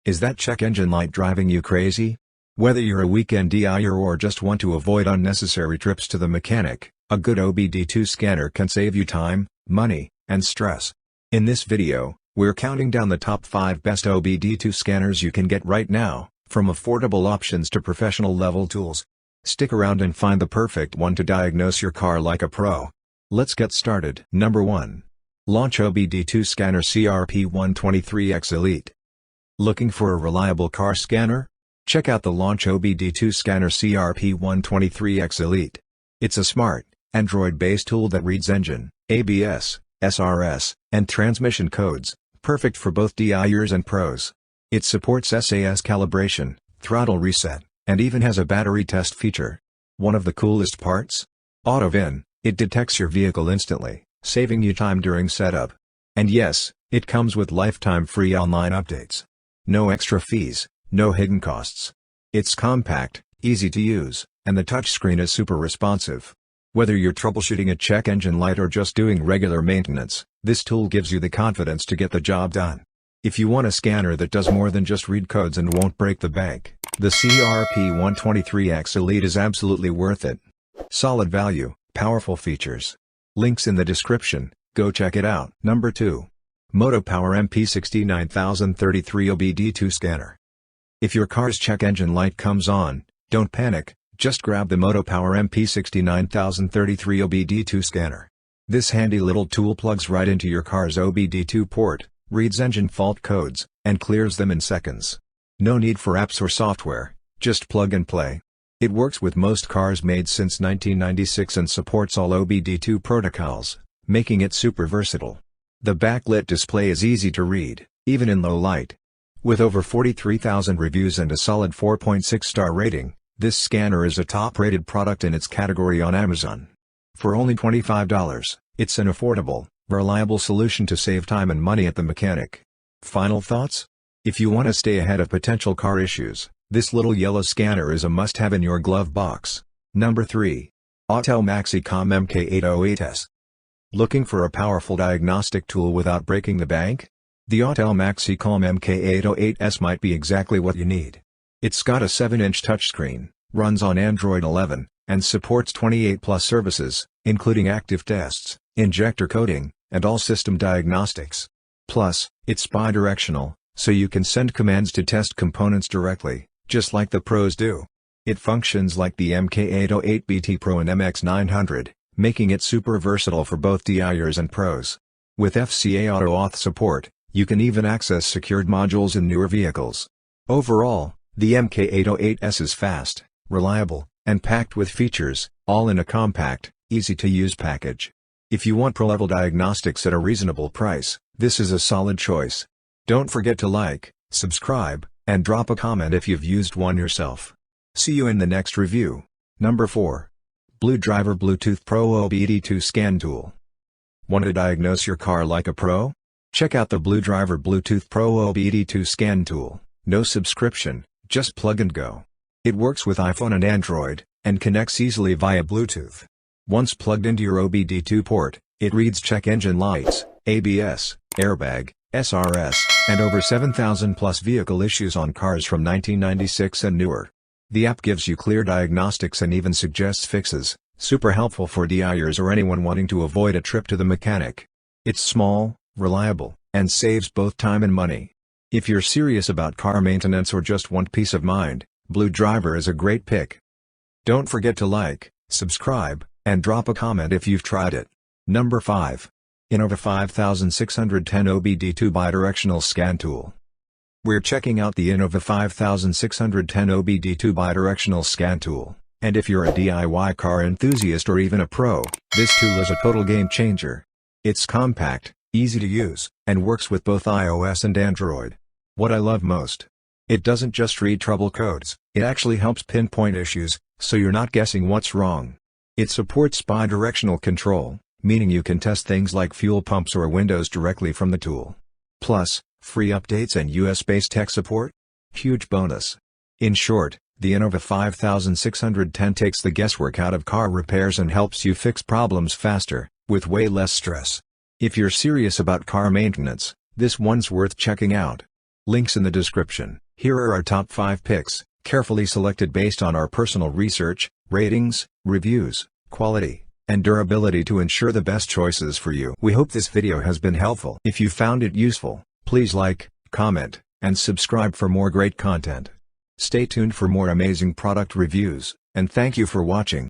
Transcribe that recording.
Is that check engine light driving you crazy? Whether you're a weekend DIYer or just want to avoid unnecessary trips to the mechanic, a good OBD2 scanner can save you time, money, and stress. In this video, we're counting down the top 5 best OBD2 scanners you can get right now, from affordable options to professional-level tools. Stick around and find the perfect one to diagnose your car like a pro. Let's get started. Number 1. Launch OBD2 Scanner CRP123X Elite. Looking for a reliable car scanner? Check out the Launch OBD2 Scanner CRP123X Elite. It's a smart, Android-based tool that reads engine, ABS, SRS, and transmission codes, perfect for both DIYers and pros. It supports SAS calibration, throttle reset, and even has a battery test feature. One of the coolest parts? AutoVin, it detects your vehicle instantly, saving you time during setup. And yes, it comes with lifetime free online updates. No extra fees, no hidden costs. It's compact, easy to use, and the touchscreen is super responsive. Whether you're troubleshooting a check engine light or just doing regular maintenance, this tool gives you the confidence to get the job done. If you want a scanner that does more than just read codes and won't break the bank, the CRP123X Elite is absolutely worth it. Solid value, powerful features. Links in the description, go check it out. Number 2. Moto Power MP69033 OBD2 Scanner. If your car's check engine light comes on, don't panic, just grab the Moto Power MP69033 OBD2 Scanner. This handy little tool plugs right into your car's OBD2 port, reads engine fault codes, and clears them in seconds. No need for apps or software, just plug and play. It works with most cars made since 1996 and supports all OBD2 protocols, making it super versatile. The backlit display is easy to read, even in low light. With over 43,000 reviews and a solid 4.6-star rating, this scanner is a top-rated product in its category on Amazon. For only $25, it's an affordable, reliable solution to save time and money at the mechanic. Final thoughts? If you want to stay ahead of potential car issues, this little yellow scanner is a must-have in your glove box. Number 3. Autel Maxom MK 808S. Looking for a powerful diagnostic tool without breaking the bank? The Autel Maxom MK 808S might be exactly what you need. It's got a 7-inch touchscreen, runs on Android 11, and supports 28+ services, including active tests, injector coding, and all system diagnostics. Plus, it's bi-directional, so you can send commands to test components directly, just like the pros do. It functions like the MK808BT Pro and MX900, making it super versatile for both DIYers and pros. With FCA auto-auth support, you can even access secured modules in newer vehicles. Overall, the MK808S is fast, reliable, and packed with features, all in a compact, easy-to-use package. If you want pro-level diagnostics at a reasonable price, this is a solid choice. Don't forget to like, subscribe, and drop a comment if you've used one yourself. See you in the next review. Number 4. BlueDriver Bluetooth Pro OBD2 Scan Tool. Want to diagnose your car like a pro? Check out the BlueDriver Bluetooth Pro OBD2 Scan Tool. No subscription, just plug and go. It works with iPhone and Android, and connects easily via Bluetooth. Once plugged into your OBD2 port, it reads check engine lights, ABS, airbag, SRS, and over 7,000+ vehicle issues on cars from 1996 and newer. The app gives you clear diagnostics and even suggests fixes, super helpful for DIYers or anyone wanting to avoid a trip to the mechanic. It's small, reliable, and saves both time and money. If you're serious about car maintenance or just want peace of mind, BlueDriver is a great pick. Don't forget to like, subscribe, and drop a comment if you've tried it. Number 5. Innova 5610 OBD2 Bidirectional Scan Tool. We're checking out the Innova 5610 OBD2 Bidirectional Scan Tool, and if you're a DIY car enthusiast or even a pro, this tool is a total game changer. It's compact, easy to use, and works with both iOS and Android. What I love most? It doesn't just read trouble codes, it actually helps pinpoint issues, so you're not guessing what's wrong. It supports bi-directional control, meaning you can test things like fuel pumps or windows directly from the tool. Plus, free updates and US-based tech support? Huge bonus. In short, the Innova 5610 takes the guesswork out of car repairs and helps you fix problems faster, with way less stress. If you're serious about car maintenance, this one's worth checking out. Links in the description. Here are our top 5 picks, carefully selected based on our personal research, ratings, reviews, quality, and durability to ensure the best choices for you. We hope this video has been helpful. If you found it useful, please like, comment, and subscribe for more great content. Stay tuned for more amazing product reviews, and thank you for watching.